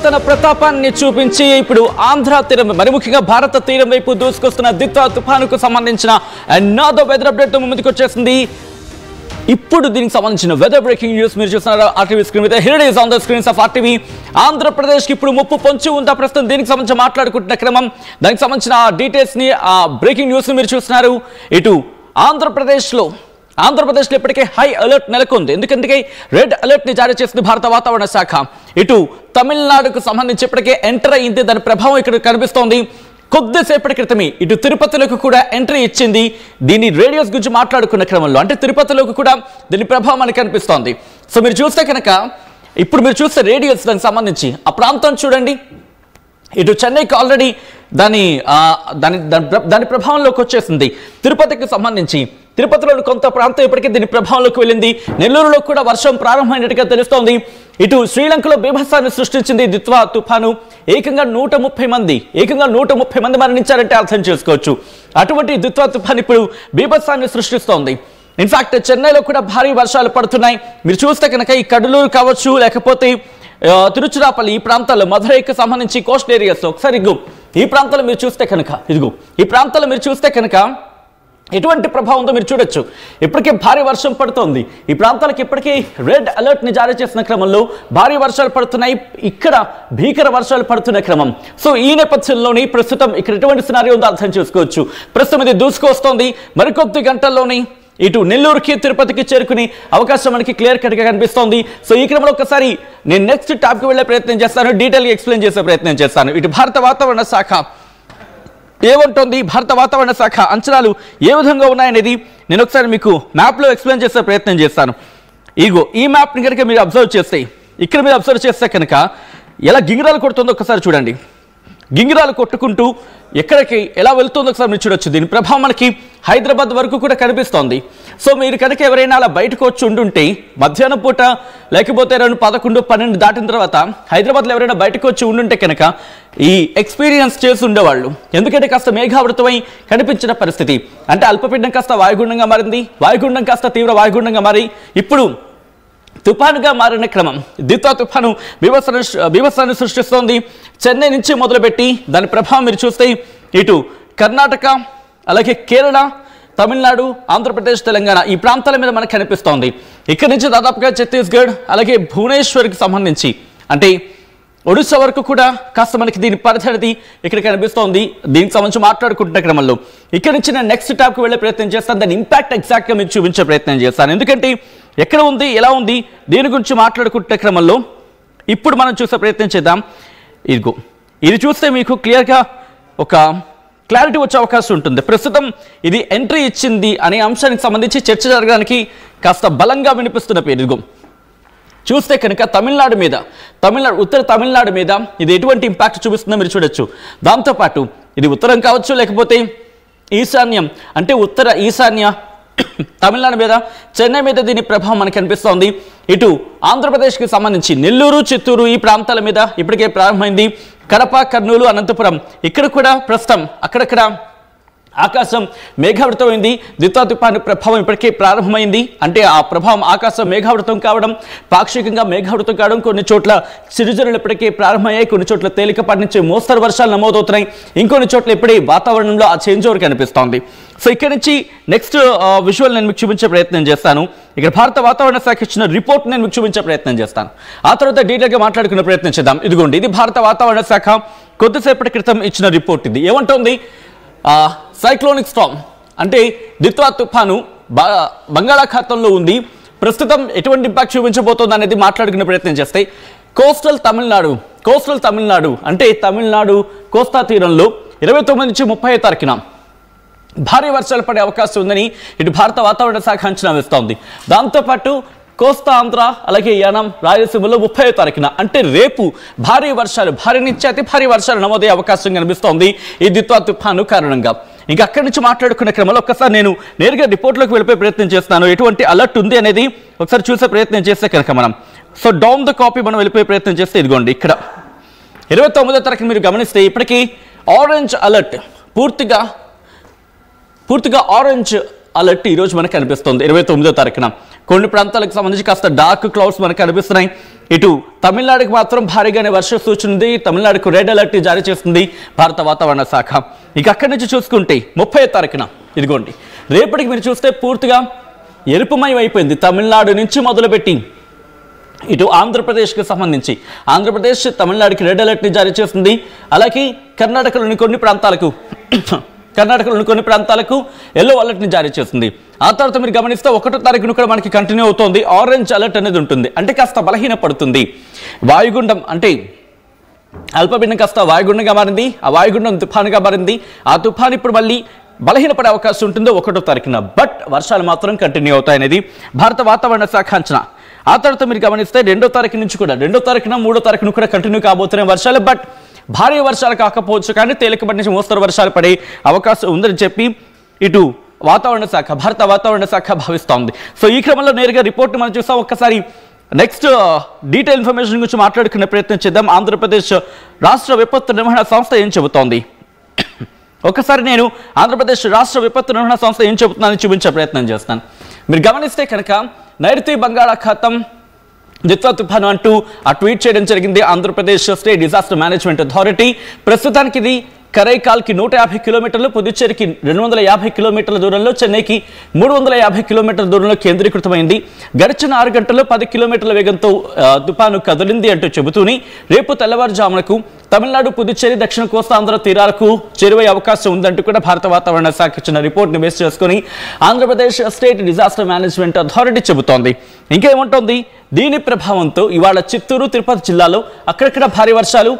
తన ప్రతాపాన్ని చూపించి ఇప్పుడు ఆంధ్ర తీరం మరి ముఖ్యంగా భారత తీరం వైపు దూసుకొస్తున్న దిత్వా తుఫానుకు సంబంధించిన another weather update తో ముందుకు వచ్చేసింది. ఇప్పుడు దీనికి సంబంధించిన వెదర్ బ్రేకింగ్ న్యూస్ మీరు చూస్తున్నారు RTV స్క్రీన్ మీద. Here it is on the screens of RTV. ఆంధ్రప్రదేశ్కి ఇప్పుడు ముప్పు పొంచి ఉందా ప్రస్తుతం దీనికి సంబంధించి మాట్లాడుకుంటున్న క్రమం, దానికి సంబంధించిన డీటెయిల్స్ ని బ్రేకింగ్ న్యూస్ ని మీరు చూస్తున్నారు. ఇటు ఆంధ్రప్రదేశ్లో ఇప్పటికే హై అలర్ట్ నెలకొంది. ఎందుకంటే రెడ్ అలర్ట్ ని జారీ చేసింది భారత వాతావరణ శాఖ. ఇటు తమిళనాడుకు సంబంధించి ఇప్పటికే ఎంటర్ అయింది, దాని ప్రభావం ఇక్కడ కనిపిస్తోంది. కొద్దిసేపటి క్రితమే ఇటు తిరుపతిలోకి కూడా ఎంట్రీ ఇచ్చింది. దీని రేడియోస్ గురించి మాట్లాడుకున్న క్రమంలో అంటే తిరుపతిలోకి కూడా దీని ప్రభావం మనకు కనిపిస్తోంది. సో మీరు చూస్తే కనుక ఇప్పుడు మీరు చూస్తే రేడియోస్ దానికి సంబంధించి ఆ ప్రాంతం చూడండి. ఇటు చెన్నైకి ఆల్రెడీ దాని ప్రభావంలోకి వచ్చేసింది. తిరుపతికి సంబంధించి తిరుపతిలోని కొంత ప్రాంతం ఇప్పటికే దీని ప్రభావంలోకి వెళ్ళింది. నెల్లూరులో కూడా వర్షం ప్రారంభమైనట్టుగా తెలుస్తోంది. ఇటు శ్రీలంకలో బీభత్సాన్ని సృష్టించింది దిత్వా తుఫాను. ఏకంగా 130 మంది మరణించారంటే అర్థం చేసుకోవచ్చు. అటువంటి దిత్వా తుఫాను ఇప్పుడు బీభత్సాన్ని సృష్టిస్తోంది. ఇన్ఫాక్ట్ చెన్నైలో కూడా భారీ వర్షాలు పడుతున్నాయి. మీరు చూస్తే కనుక ఈ కడలూరు కావచ్చు, లేకపోతే తిరుచురాపల్లి ఈ ప్రాంతాల్లో, మధురైకి సంబంధించి కోస్ట్ ఏరియాస్ ఒకసారి ఈ ప్రాంతాల్లో మీరు చూస్తే కనుక ఈ ప్రాంతాల్లో మీరు చూస్తే కనుక ఎటువంటి ప్రభావంతో మీరు చూడొచ్చు. ఇప్పటికే భారీ వర్షం పడుతోంది. ఈ ప్రాంతాలకు ఇప్పటికీ రెడ్ అలర్ట్ ని జారీ చేసిన క్రమంలో భారీ వర్షాలు పడుతున్నాయి. ఇక్కడ భీకర వర్షాలు పడుతున్న క్రమం. సో ఈ నేపథ్యంలోని ప్రస్తుతం ఇక్కడ ఎటువంటి సినారియో ఉందో అర్థం చేసుకోవచ్చు. ప్రస్తుతం ఇది దూసుకొస్తోంది. మరికొద్ది గంటల్లోని ఇటు నెల్లూరుకి తిరుపతికి చేరుకునే అవకాశం మనకి క్లియర్ కట్ గా కనిపిస్తోంది. సో ఈ క్రమంలో ఒకసారి నేను నెక్స్ట్ టాప్కి వెళ్లే ప్రయత్నం చేస్తాను, డీటెయిల్గా ఎక్స్ప్లెయిన్ చేసే ప్రయత్నం చేస్తాను. ఇటు భారత వాతావరణ శాఖ ఏమంటుంది, భారత వాతావరణ శాఖ అంచనాలు ఏ విధంగా ఉన్నాయనేది నేను ఒకసారి మీకు మ్యాప్లో ఎక్స్ప్లెయిన్ చేసే ప్రయత్నం చేస్తాను. ఈ మ్యాప్ని కనుక మీరు అబ్జర్వ్ చేస్తే, ఇక్కడ మీరు అబ్జర్వ్ చేస్తే కనుక ఎలా గింగిరాలు కొడుతుందో ఒకసారి చూడండి. గింగిరాలు కొట్టుకుంటూ ఎక్కడికి ఎలా వెళ్తుందో ఒకసారి మీరు చూడొచ్చు. దీని ప్రభావం మనకి హైదరాబాద్ వరకు కూడా కనిపిస్తోంది. సో మీరు కనుక ఎవరైనా అలా బయటకు వచ్చి ఉండుంటే మధ్యాహ్నం పూట, లేకపోతే 11, 12 దాటిన తర్వాత హైదరాబాద్లో ఎవరైనా బయటకు వచ్చి ఉండుంటే కనుక ఈ ఎక్స్పీరియన్స్ చేసి ఉండేవాళ్ళు. ఎందుకంటే కాస్త మేఘావృతమై కనిపించిన పరిస్థితి. అంటే అల్పపీడనం కాస్త వాయుగుండంగా మారింది, వాయుగుండం కాస్త తీవ్ర వాయుగుండంగా మారి ఇప్పుడు తుఫానుగా మారిన క్రమం. దిత్వా తుఫాను బీభత్సాన్ని సృష్టిస్తోంది. చెన్నై నుంచి మొదలుపెట్టి దాని ప్రభావం మీరు చూస్తే ఇటు కర్ణాటక, అలాగే కేరళ, తమిళనాడు, ఆంధ్రప్రదేశ్, తెలంగాణ ఈ ప్రాంతాల మీద మనకు కనిపిస్తోంది. ఇక్కడి నుంచి దాదాపుగా ఛత్తీస్గఢ్, అలాగే భువనేశ్వర్కి సంబంధించి అంటే ఒడిశా వరకు కూడా కాస్త మనకి దీని పరిధి ఇక్కడ కనిపిస్తోంది. దీనికి సంబంధించి మాట్లాడుకుంటున్న క్రమంలో ఇక్కడి నుంచి నేను నెక్స్ట్ టాప్కి వెళ్ళే ప్రయత్నం చేస్తాను. దాని ఇంపాక్ట్ ఎగ్జాక్ట్గా మీకు చూపించే ప్రయత్నం చేస్తాను. ఎందుకంటే ఎక్కడ ఉంది, ఎలా ఉంది, దీని గురించి మాట్లాడుకుంటున్న క్రమంలో ఇప్పుడు మనం చూసే ప్రయత్నం చేద్దాం. ఇది చూస్తే మీకు క్లియర్గా ఒక క్లారిటీ వచ్చే అవకాశం ఉంటుంది. ప్రస్తుతం ఇది ఎంట్రీ ఇచ్చింది అనే అంశానికి సంబంధించి చర్చ జరగడానికి కాస్త బలంగా వినిపిస్తున్న పేరు. చూస్తే కనుక ఉత్తర తమిళనాడు మీద ఇది ఎటువంటి ఇంపాక్ట్ చూపిస్తుందో మీరు చూడొచ్చు. దాంతోపాటు ఇది ఉత్తరం కావచ్చు, లేకపోతే ఈశాన్యం అంటే ఉత్తర ఈశాన్య తమిళనాడు మీద, చెన్నై మీద దీని ప్రభావం మనకు కనిపిస్తోంది. ఇటు ఆంధ్రప్రదేశ్కి సంబంధించి నెల్లూరు, చిత్తూరు ఈ ప్రాంతాల మీద ఇప్పటికే ప్రారంభమైంది. కడప, కర్నూలు, అనంతపురం ఇక్కడ కూడా ప్రస్తుతం అక్కడక్కడ ఆకాశం మేఘావృతమైంది. దిత్వా తుఫాను ప్రభావం ఇప్పటికే ప్రారంభమైంది. అంటే ఆ ప్రభావం ఆకాశం మేఘావృతం కావడం, పాక్షికంగా మేఘావృతం కావడం, కొన్ని చోట్ల చిరుజల్లులు ఇప్పటికే ప్రారంభమయ్యాయి. కొన్ని చోట్ల తేలికపాటి నుంచి మోస్తరు వర్షాలు నమోదవుతున్నాయి. ఇంకొన్ని చోట్ల ఇప్పుడే వాతావరణంలో ఆ చేంజ్ ఓవర్ కనిపిస్తోంది. సో ఇక్కడ నుంచి నెక్స్ట్ విజువల్ నేను మీకు చూపించే ప్రయత్నం చేస్తాను. ఇక్కడ భారత వాతావరణ శాఖ ఇచ్చిన రిపోర్ట్ నేను మీకు చూపించే ప్రయత్నం చేస్తాను. ఆ తర్వాత డీటెయిల్గా మాట్లాడుకునే ప్రయత్నం చేద్దాం. ఇదిగోండి, ఇది భారత వాతావరణ శాఖ కొద్దిసేపటి క్రితం ఇచ్చిన రిపోర్ట్. ఇది ఏమంటోంది, సైక్లోనిక్ స్టార్మ్ అంటే దిత్వా తుఫాను బంగాళాఖాతంలో ఉంది. ప్రస్తుతం ఎటువంటి ఇంపాక్ట్ చూపించబోతోంది అనేది మాట్లాడుకునే ప్రయత్నం చేస్తే కోస్టల్ తమిళనాడు అంటే తమిళనాడు కోస్తా తీరంలో 29 నుంచి 30 తారీఖున భారీ వర్షాలు పడే అవకాశం ఉందని ఇటు భారత వాతావరణ శాఖ అంచనా వేస్తోంది. దాంతోపాటు కోస్తా ఆంధ్ర, అలాగే యానం, రాయలసీమలో 30వ తారీఖున అంటే రేపు భారీ నుంచి అతి భారీ వర్షాలు నమోదయ్యే అవకాశం కనిపిస్తోంది ఈ దిత్వా తుఫాను కారణంగా. ఇంకా అక్కడి నుంచి మాట్లాడుకునే క్రమంలో ఒక్కసారి నేను నేరుగా రిపోర్ట్లోకి వెళ్ళిపోయే ప్రయత్నం చేస్తాను. ఎటువంటి అలర్ట్ ఉంది అనేది ఒకసారి చూసే ప్రయత్నం చేస్తే కనుక మనం సో డౌన్ ద కాపీ మనం వెళ్ళిపోయే ప్రయత్నం చేస్తే ఇదిగోండి, ఇక్కడ 29వ తారీఖున మీరు గమనిస్తే ఇప్పటికీ ఆరెంజ్ అలర్ట్ పూర్తిగా ఆరెంజ్ అలర్ట్ ఈ రోజు మనకు కనిపిస్తుంది 29వ తారీఖున. కొన్ని ప్రాంతాలకు సంబంధించి కాస్త డార్క్ క్లౌడ్స్ మనకు కనిపిస్తున్నాయి. ఇటు తమిళనాడుకు మాత్రం భారీగానే వర్ష సూచన ఉంది. తమిళనాడుకు రెడ్ అలర్ట్ జారీ చేస్తుంది భారత వాతావరణ శాఖ. ఇక అక్కడి నుంచి చూసుకుంటే 30వ తారీఖున ఇదిగోండి, రేపటికి మీరు చూస్తే పూర్తిగా ఎరుపుమయం అయిపోయింది. తమిళనాడు నుంచి మొదలుపెట్టి ఇటు ఆంధ్రప్రదేశ్కి సంబంధించి ఆంధ్రప్రదేశ్ తమిళనాడుకి రెడ్ అలర్ట్ని జారీ చేస్తుంది. అలాగే కర్ణాటకలోని కొన్ని ప్రాంతాలకు ఎల్లో అలర్ట్ని జారీ చేస్తుంది. ఆ తర్వాత మీరు గమనిస్తే 1వ తారీఖున కూడా మనకి కంటిన్యూ అవుతోంది. ఆరెంజ్ అలర్ట్ అనేది ఉంటుంది, అంటే కాస్త బలహీన పడుతుంది. వాయుగుండం అంటే అల్పపీడనం కాస్త వాయుగుండంగా మారింది. ఆ వాయుగుండం తుఫానుగా మారింది. ఆ తుఫాను ఇప్పుడు మళ్ళీ బలహీనపడే అవకాశం ఉంటుంది 1వ తారీఖున. బట్ వర్షాలు మాత్రం కంటిన్యూ అవుతాయనేది భారత వాతావరణ శాఖ అంచనా. ఆ తర్వాత మీరు గమనిస్తే 2వ తారీఖు నుంచి కూడా 2వ తారీఖున 3వ తారీఖున కూడా కంటిన్యూ కాబోతున్నాయి వర్షాలు. బట్ భారీ వర్షాలు కాకపోవచ్చు, కానీ తేలికపాటి నుంచి మోస్తరు వర్షాలు పడే అవకాశం ఉందని చెప్పి ఇటు భారత వాతావరణ శాఖ భావిస్తోంది. సో ఈ క్రమంలో నేరుగా రిపోర్ట్ మనం చూస్తాం. ఒక్కసారి నెక్స్ట్ డీటెయిల్ ఇన్ఫర్మేషన్ గురించి మాట్లాడుకునే ప్రయత్నం చేద్దాం. ఆంధ్రప్రదేశ్ రాష్ట్ర విపత్తు నిర్వహణ సంస్థ ఏం చెబుతోంది? ఒకసారి నేను ఆంధ్రప్రదేశ్ రాష్ట్ర విపత్తు నిర్వహణ సంస్థ ఏం చెబుతుందని చూపించే ప్రయత్నం చేస్తాను. మీరు గమనిస్తే కనుక నైరుతి బంగాళాఖాతం దిత్వా తుఫాను అంటూ ఆ ట్వీట్ చేయడం జరిగింది Andhra Pradesh state disaster management authority. ప్రస్తుతానికి ఇది కరైకాల్కి 150 కిలోమీటర్లు, పుదుచ్చేరికి 250 కిలోమీటర్ల దూరంలో, చెన్నైకి 350 కిలోమీటర్ల దూరంలో కేంద్రీకృతమైంది. గడిచిన 6 గంటల్లో 10 కిలోమీటర్ల వేగంతో తుఫాను కదిలింది అంటూ చెబుతూని రేపు తెల్లవారుజామునకు తమిళనాడు, పుదుచ్చేరి, దక్షిణ కోస్తాంధ్ర తీరాలకు చేరువయ్యే అవకాశం ఉందంటూ కూడా భారత వాతావరణ శాఖ ఇచ్చిన రిపోర్ట్ని బేస్ చేసుకుని Andhra Pradesh state disaster management authority చెబుతోంది. ఇంకేముంటుంది, దీని ప్రభావంతో ఇవాళ చిత్తూరు, తిరుపతి జిల్లాలో అక్కడక్కడ భారీ వర్షాలు,